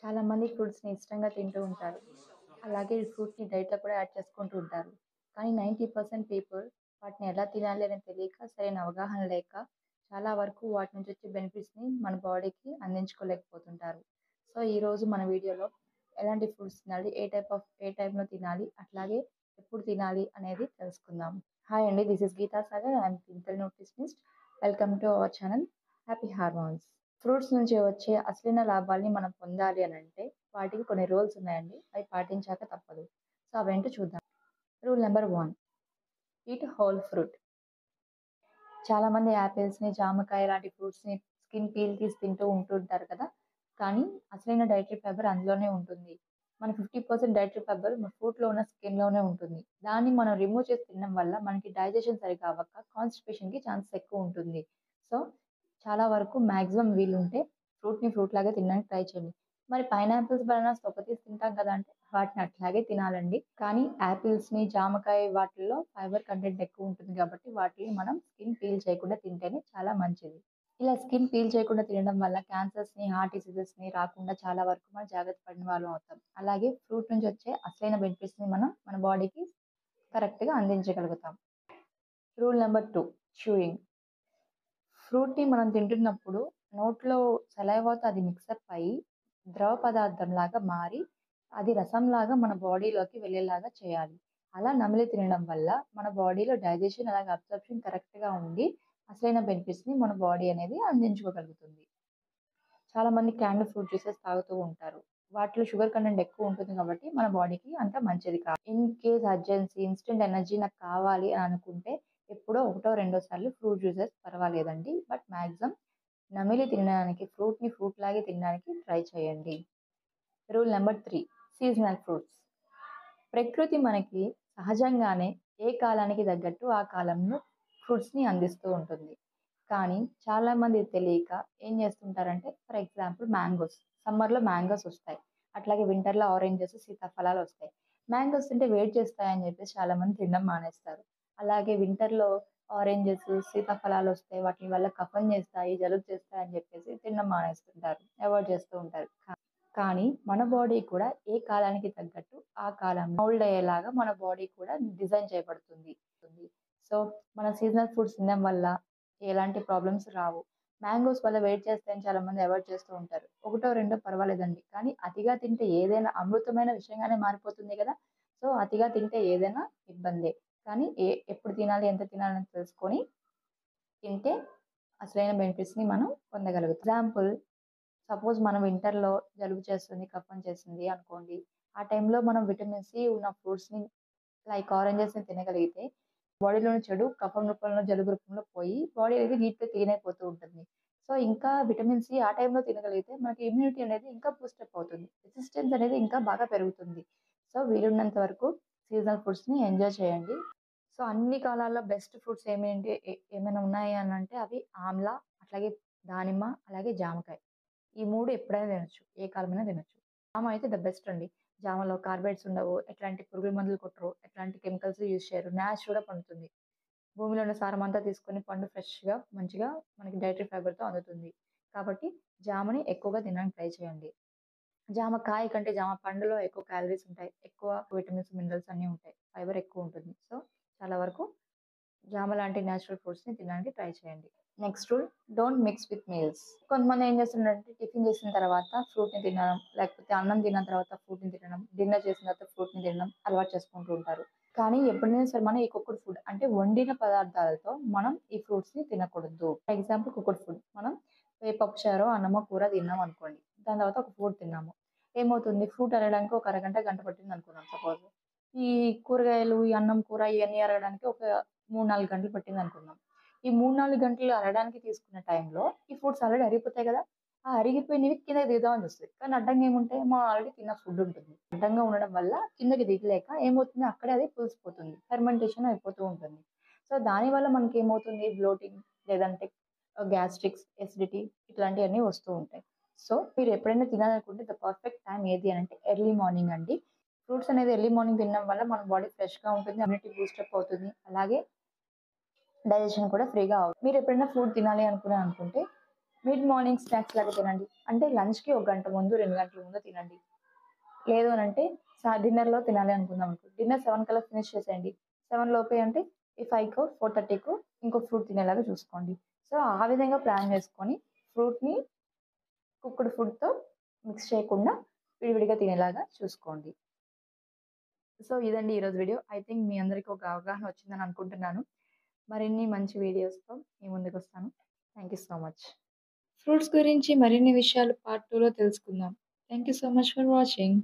చాలా మంది ఫ్రూట్స్‌ని ఇష్టంగా తింటూ ఉంటారు. అలాగే ఈ ఫ్రూట్‌ని డైట్‌లో కూడా యాడ్ చేసుకుంటూ ఉంటారు. కానీ 90% పీపుల్ వాటిని ఎలా తినాలి అనేది తెలియక, సరైన అవగాహన లేక చాలా వరకు వాటి నుంచి వచ్చే బెనిఫిట్స్‌ని మన బాడీకి అందించుకోలేకపోతుంటారు. సో, ఈరోజు మన వీడియోలో ఎలాంటి ఫ్రూట్స్ తినాలి, ఏ టైంలో తినాలి, అట్లాగే ఎప్పుడు తినాలి అనేది తెలుసుకుందాం. హాయ్ అండి. This is Geeta Sagar. I am clinical nutritionist. Welcome to our channel happy hormones. Fruits నుంచి వచ్చే అసలైన లాభాల్ని మనం పొందాలి అనంటే వాటికి కొన్ని రూల్స్ ఉన్నాయండి. అవి పాటించాక తప్పదు. సో, అవేంటో చూద్దాం. Rule number 1, eat whole fruit. చాలామంది యాపిల్స్‌ని, జామకాయ లాంటి ఫ్రూట్స్‌ని స్కిన్ పీల్ తీసి తింటూ ఉంటుంటారు కదా! కానీ అసలైన డైటరీ ఫైబర్ అందులోనే ఉంటుంది. మన 50% డైటరీ ఫైబర్ మన ఫ్రూట్‌లో ఉన్న స్కిన్‌లోనే ఉంటుంది. దాన్ని మనం రిమూవ్ చేసి తినడం వల్ల మనకి డైజెషన్ సరిగ్గా అవ్వక కాన్‌స్టిపేషన్‌కి ఛాన్సెస్ ఎక్కువ ఉంటుంది. సో, చాలా వరకు మాక్సిమం వీలుంటే ఫ్రూట్‌ని ఫ్రూట్ లాగే తినడానికి ట్రై చేయండి. మరి పైనాపిల్స్, బనానాస్ తొక్క తీసి తింటాం కదా! అంటే వాటిని అట్లాగే తినాలండి. కానీ యాపిల్స్‌ని, జామకాయ వాటిల్లో ఫైబర్ కంటెంట్ ఎక్కువ ఉంటుంది కాబట్టి వాటిని మనం స్కిన్ పీల్ చేయకుండా తింటేనే చాలా మంచిది. ఇలా స్కిన్ పీల్ చేయకుండా తినడం వల్ల క్యాన్సర్స్‌ని, హార్ట్ డిసీజెస్‌ని రాకుండా చాలా వరకు మనం జాగ్రత్త పడిన వాళ్ళం అవుతాం. అలాగే ఫ్రూట్ నుంచి వచ్చే అసలైన బెనిఫిట్స్‌ని మనం మన బాడీకి కరెక్ట్‌గా అందించగలుగుతాం. Rule number 2, chewing. ఫ్రూట్‌ని మనం తింటున్నప్పుడు నోట్లో సలైవాతో అది మిక్సప్ అయ్యి ద్రవ పదార్థంలాగా మారి, అది రసంలాగా మన బాడీలోకి వెళ్ళేలాగా చేయాలి. అలా నమిలి తినడం వల్ల మన బాడీలో డైజెషన్ అలాగే అబ్సార్ప్షన్ కరెక్ట్‌గా ఉండి, అసలైన బెనిఫిట్స్‌ని మన బాడీ అనేది అందించుకోగలుగుతుంది. చాలామంది క్యాన్డ్ ఫ్రూట్ జ్యూసెస్ తాగుతూ ఉంటారు. వాటిలో షుగర్ కంటెంట్ ఎక్కువ ఉంటుంది కాబట్టి మన బాడీకి అంత మంచిది కాదు. In case urgency, instant energy నాకు కావాలి అని అనుకుంటే ఎప్పుడో ఒకటో, రెండో సార్లు ఫ్రూట్ జ్యూసెస్ పర్వాలేదండి. బట్ మాక్సిమం నమిలి తినడానికి ఫ్రూట్‌ని ఫ్రూట్ లాగే తినడానికి ట్రై చేయండి. Rule number 3, seasonal fruits. ప్రకృతి మనకి సహజంగానే ఏ కాలానికి తగ్గట్టు ఆ కాలంలో ఫ్రూట్స్‌ని అందిస్తూ ఉంటుంది. కానీ చాలామంది తెలియక ఏం చేస్తుంటారంటే ఫర్ ఎగ్జాంపుల్ మ్యాంగోస్. సమ్మర్‌లో మ్యాంగోస్ వస్తాయి. అట్లాగే వింటర్‌లో ఆరెంజెస్, సీతాఫలాలు వస్తాయి. మ్యాంగోస్ తింటే వేడి చేస్తాయని చెప్పేసి చాలామంది తినడం మానేస్తారు. అలాగే వింటర్‌లో ఆరెంజెస్, సీతాఫలాలు వస్తాయి. వాటి వల్ల కఫం చేస్తాయి, జలుబు చేస్తాయి అని చెప్పేసి తినడం మానేస్తుంటారు. అవాయిడ్ చేస్తూ ఉంటారు. కానీ మన బాడీ కూడా ఏ కాలానికి తగ్గట్టు ఆ కాలంలో మౌల్డ్ అయ్యేలాగా మన బాడీ కూడా డిజైన్ చేయబడుతుంది. సో, మన సీజనల్ ఫుడ్స్ తినడం వల్ల ఎలాంటి ప్రాబ్లమ్స్ రావు. మ్యాంగోస్ వల్ల వెయిట్ చేస్తాయని చాలామంది అవాయిడ్ చేస్తూ ఉంటారు. ఒకటో రెండో పర్వాలేదండి. కానీ అతిగా తింటే ఏదైనా అమృతమైన విషయంగానే మారిపోతుంది కదా! సో, అతిగా తింటే ఏదైనా ఇబ్బందే. కానీ ఎప్పుడు తినాలి, ఎంత తినాలని తెలుసుకొని తింటే అసలైన బెనిఫిట్స్‌ని మనం పొందగలుగుతాం. ఎగ్జాంపుల్, సపోజ్ మనం వింటర్‌లో జలుబు చేస్తుంది, కఫం చేసింది అనుకోండి. ఆ టైంలో మనం విటమిన్ సి ఉన్న ఫ్రూట్స్‌ని లైక్ ఆరెంజెస్‌ని తినగలిగితే బాడీలోని చెడు కఫం రూపంలో, జలుబు రూపంలో పోయి బాడీ అనేది నీట్‌గా క్లీన్ అయిపోతూ ఉంటుంది. సో, ఇంకా విటమిన్ సి ఆ టైంలో తినగలిగితే మనకి ఇమ్యూనిటీ అనేది ఇంకా బూస్టప్ అవుతుంది. రెసిస్టెన్స్ అనేది ఇంకా బాగా పెరుగుతుంది. సో, వీలున్నంత వరకు సీజనల్ ఫుడ్స్‌ని ఎంజాయ్ చేయండి. సో, అన్ని కాలాల్లో బెస్ట్ ఫ్రూట్స్ ఏమైనా ఉన్నాయి అనంటే అవి ఆమ్ల, అట్లాగే దానిమ్మ, అలాగే జామకాయ. ఈ 3 ఎప్పుడైనా తినొచ్చు. ఏ కాలమైనా తినొచ్చు. జామ అయితే ద బెస్ట్ అండి. జామలో కార్బైడ్స్ ఉండవు. ఎట్లాంటి పురుగుల మందులు కొట్టరు. ఎట్లాంటి కెమికల్స్ యూజ్ చేయరు. నేచురల్‌గా పండుతుంది. భూమిలో ఉన్న సారం అంతా తీసుకొని పండు ఫ్రెష్‌గా మంచిగా మనకి డైటరీ ఫైబర్‌తో అందుతుంది. కాబట్టి జామని ఎక్కువగా తినడానికి ట్రై చేయండి. జామ కాయ కంటే జామ పండులో ఎక్కువ క్యాలరీస్ ఉంటాయి. ఎక్కువ విటమిన్స్, మినరల్స్ అన్నీ ఉంటాయి. ఫైబర్ ఎక్కువ ఉంటుంది. సో, చాలా వరకు జామ లాంటి నేచురల్ ఫ్రూట్స్‌ని తినడానికి ట్రై చేయండి. Next rule, don't mix with meals. కొంతమంది ఏం చేస్తున్నారంటే టిఫిన్ చేసిన తర్వాత ఫ్రూట్‌ని తినడం, లేకపోతే అన్నం తిన్న తర్వాత ఫ్రూట్‌ని తినడం, డిన్నర్ చేసిన తర్వాత ఫ్రూట్‌ని తినడం అలవాటు చేసుకుంటూ ఉంటారు. కానీ ఎప్పుడైనా సరే మనం ఈ కుక్డ్ ఫుడ్ అంటే వండిన పదార్థాలతో మనం ఈ ఫ్రూట్స్‌ని తినకూడదు. For example cooked food. మనం ఏ పప్పుచారో, అన్నమో, కూర తిన్నాం అనుకోండి. దాని తర్వాత ఒక ఫ్రూట్ తిన్నాము. ఏమవుతుంది, ఫ్రూట్ అరగడానికి ఒక అరగంట, గంట పట్టింది అనుకుందాం సపోజ్. ఈ కూరగాయలు, ఈ అన్నం, కూర ఇయన్నీ అరగడానికి ఒక 3, 4 గంటలు పట్టిందనుకుందాం. ఈ 3, 4 గంటలు అరగడానికి తీసుకున్న టైంలో ఈ ఫ్రూట్స్ ఆల్రెడీ అరిగిపోతాయి గదా! ఆ అరిగిపోయినవి కిందకి దిగుదామని చూస్తాయి. కానీ అడ్డంగా ఏముంటాయి? మనం ఆల్రెడీ తిన్న ఫుడ్ ఉంటుంది. అడ్డంగా ఉండడం వల్ల కిందకి దిగలేక ఏమవుతుంది? అక్కడే అది పులిసిపోతుంది. ఫెర్మెంటేషన్ అయిపోతూ ఉంటుంది. సో, దానివల్ల మనకేమవుతుంది? బ్లోటింగ్ లేదంటే గ్యాస్ట్రిక్స్, ఎసిడిటీ ఇట్లాంటియన్నీ వస్తూ ఉంటాయి. సో, మీరు ఎప్పుడైనా తినాలనుకుంటే ద పర్ఫెక్ట్ టైమ్ ఏది అనంటే ఎర్లీ మార్నింగ్ అండి. ఫ్రూట్స్ అనేది ఎర్లీ మార్నింగ్ తినడం వల్ల మన బాడీ ఫ్రెష్‌గా ఉంటుంది. ఇమ్యూనిటీ బూస్టప్ అవుతుంది. అలాగే డైజెషన్ కూడా ఫ్రీగా అవుతుంది. మీరెప్పుడైనా ఫ్రూట్ తినాలి అనుకున్నారనుకుంటే మిడ్ మార్నింగ్ స్నాక్స్ లాగా తినండి. అంటే లంచ్‌కి ఒక గంట ముందు, 2 గంటల ముందు తినండి. లేదు అనంటే డిన్నర్‌లో తినాలి అనుకుందాం అనుకో. డిన్నర్ 7 కల్లా ఫినిష్ చేసేయండి. 7 లోపే అంటే ఈ 5కో, 4:30కో ఇంకో ఫ్రూట్ తినేలాగా చూసుకోండి. సో, ఆ విధంగా ప్లాన్ చేసుకొని ఫ్రూట్‌ని కుక్డ్ ఫుడ్‌తో మిక్స్ చేయకుండా విడివిడిగా తినేలాగా చూసుకోండి. సో, ఇదండి ఈరోజు వీడియో. ఐ థింక్ మీ అందరికి ఒక అవగాహన వచ్చిందని అనుకుంటున్నాను. మరిన్ని మంచి వీడియోస్‌తో మీ ముందుకొస్తాను. Thank you so much. Fruits గురించి మరిన్ని విషయాలు పార్ట్ 2లో తెలుసుకుందాం. Thank you so much for watching.